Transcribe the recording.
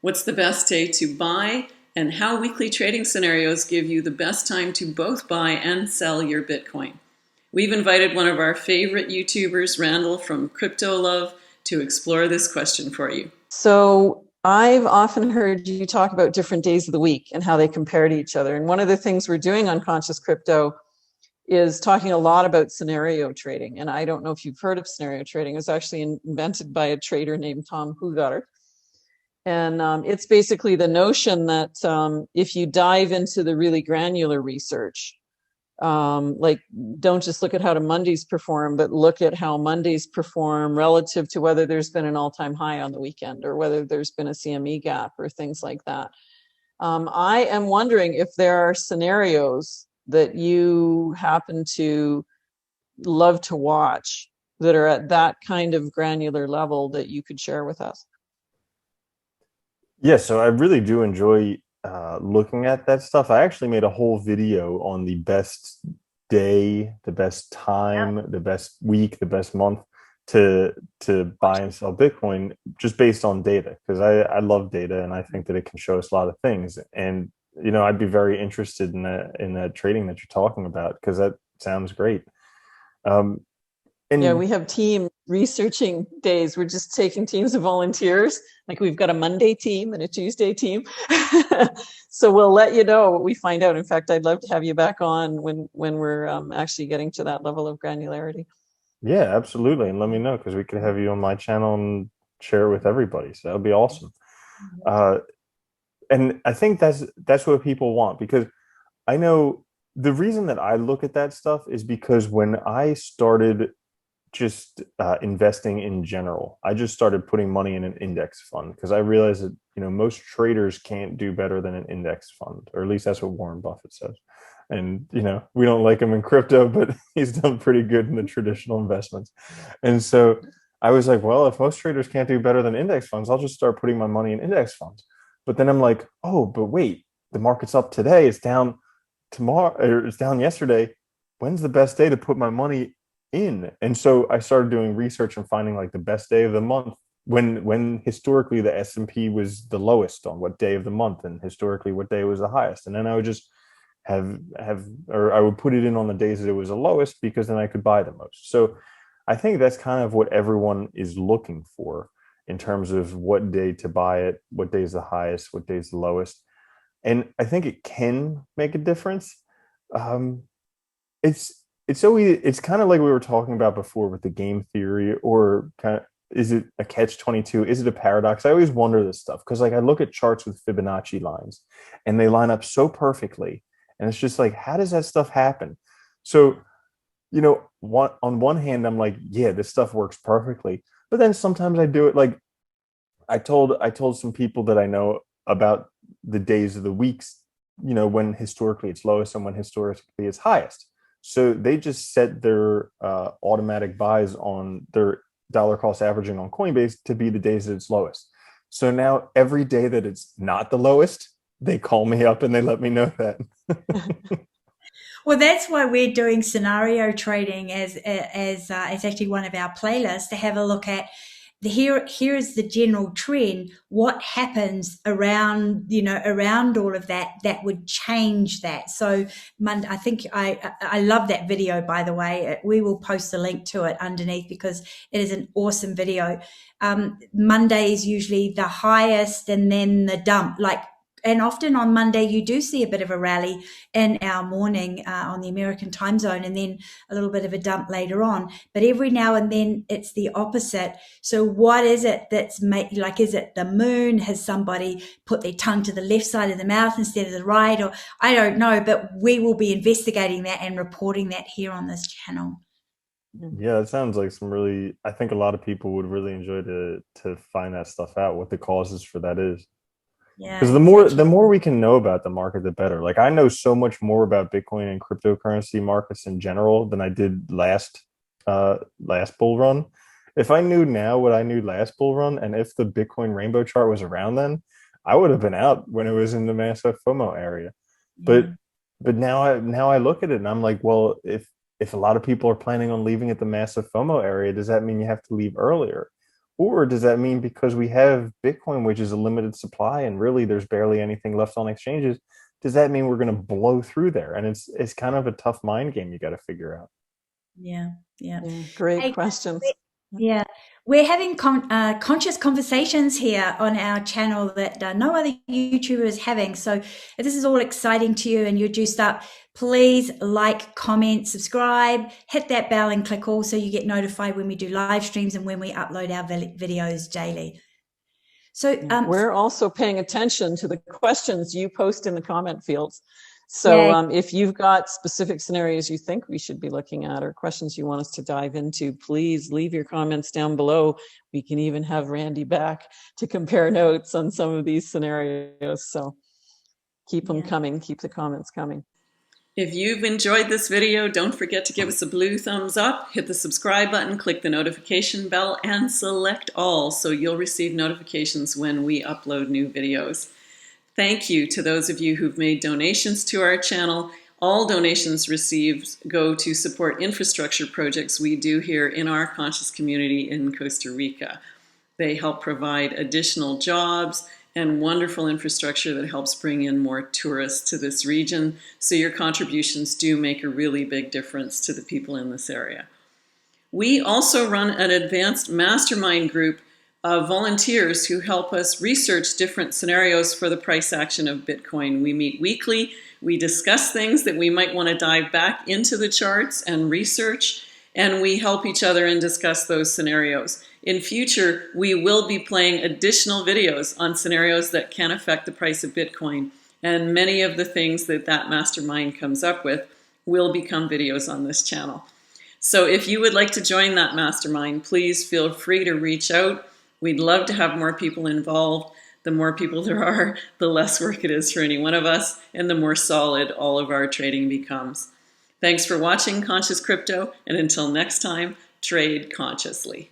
What's the best day to buy, and how weekly trading scenarios give you the best time to both buy and sell your Bitcoin. We've invited one of our favorite YouTubers, Randall from Crypto Love, to explore this question for you. So I've often heard you talk about different days of the week and how they compare to each other. And one of the things we're doing on Conscious Crypto is talking a lot about scenario trading. And I don't know if you've heard of scenario trading. It was actually invented by a trader named Tom Hugotter. And it's basically the notion that if you dive into the really granular research, like don't just look at how Mondays perform, but look at how Mondays perform relative to whether there's been an all-time high on the weekend or whether there's been a CME gap or things like that. I am wondering if there are scenarios that you happen to love to watch that are at that kind of granular level that you could share with us. Yeah, so I really do enjoy looking at that stuff. I actually made a whole video on the best day, the best time, the best week, the best month to buy and sell Bitcoin just based on data, because I love data and I think that it can show us a lot of things. And I'd be very interested in that trading that you're talking about, because that sounds great. And yeah, we have team researching days. We're just taking teams of volunteers. Like we've got a Monday team and a Tuesday team. So we'll let you know what we find out. In fact, I'd love to have you back on when we're actually getting to that level of granularity. Yeah, absolutely. And let me know, because we could have you on my channel and share it with everybody. So that would be awesome. And I think that's what people want, because I know the reason that I look at that stuff is because when I started just investing in general, I just started putting money in an index fund, because I realized that most traders can't do better than an index fund, or at least that's what Warren Buffett says. And we don't like him in crypto, but he's done pretty good in the traditional investments. And so I was like, well, if most traders can't do better than index funds, I'll just start putting my money in index funds. But then I'm like, oh, but wait, the market's up today, it's down tomorrow, or it's down yesterday. When's the best day to put my money in? And so I started doing research and finding like the best day of the month, when historically the S&P was the lowest, on what day of the month, and historically what day was the highest. And then I would just or I would put it in on the days that it was the lowest, because then I could buy the most. So I think that's kind of what everyone is looking for in terms of what day to buy it, what day is the highest, what day is the lowest. And I think it can make a difference. It's kind of like we were talking about before with the game theory, or kind of, is it a catch-22? Is it a paradox? I always wonder this stuff, because like I look at charts with Fibonacci lines and they line up so perfectly, and it's just like, how does that stuff happen? So on one hand, I'm like, yeah, this stuff works perfectly, but then sometimes I do it like I told some people that I know about the days of the weeks, when historically it's lowest and when historically it's highest. So they just set their automatic buys on their dollar cost averaging on Coinbase to be the days that it's lowest. So now every day that it's not the lowest, they call me up and they let me know that. Well, that's why we're doing scenario trading as actually one of our playlists, to have a look at here is the general trend. What happens around all of that would change that. So I think I love that video, by the way. We will post a link to it underneath, because it is an awesome video. Monday is usually the highest and then the dump, and often on Monday, you do see a bit of a rally in our morning on the American time zone, and then a little bit of a dump later on. But every now and then it's the opposite. So what is it that's is it the moon? Has somebody put their tongue to the left side of the mouth instead of the right? Or I don't know, but we will be investigating that and reporting that here on this channel. Yeah, it sounds like I think a lot of people would really enjoy to find that stuff out, what the causes for that is. Yeah, because the more we can know about the market, the better. Like I know so much more about Bitcoin and cryptocurrency markets in general than I did last bull run. If I knew now what I knew last bull run, and if the Bitcoin rainbow chart was around then, I would have been out when it was in the massive FOMO area. Yeah. But now I look at it and I'm like, well, if a lot of people are planning on leaving at the massive FOMO area, does that mean you have to leave earlier? Or does that mean because we have Bitcoin, which is a limited supply, and really there's barely anything left on exchanges, does that mean we're going to blow through there? And it's kind of a tough mind game you got to figure out. Yeah, yeah. Yeah, great Hey, questions. yeah, we're having conscious conversations here on our channel that no other YouTuber is having. So if this is all exciting to you and you're juiced up, please like, comment, subscribe, hit that bell and click all so you get notified when we do live streams and when we upload our videos daily. So we're also paying attention to the questions you post in the comment fields. So if you've got specific scenarios you think we should be looking at or questions you want us to dive into, please leave your comments down below. We can even have Randy back to compare notes on some of these scenarios. So keep them coming, keep the comments coming. If you've enjoyed this video, don't forget to give us a blue thumbs up, hit the subscribe button, click the notification bell, and select all so you'll receive notifications when we upload new videos. Thank you to those of you who've made donations to our channel. All donations received go to support infrastructure projects we do here in our conscious community in Costa Rica. They help provide additional jobs and wonderful infrastructure that helps bring in more tourists to this region. So your contributions do make a really big difference to the people in this area. We also run an advanced mastermind group of volunteers who help us research different scenarios for the price action of Bitcoin. We meet weekly. We discuss things that we might want to dive back into the charts and research, and we help each other and discuss those scenarios. In future, we will be playing additional videos on scenarios that can affect the price of Bitcoin, and many of the things that that mastermind comes up with will become videos on this channel. So if you would like to join that mastermind, please feel free to reach out. We'd love to have more people involved. The more people there are, the less work it is for any one of us, and the more solid all of our trading becomes. Thanks for watching Conscious Crypto, and until next time, trade consciously.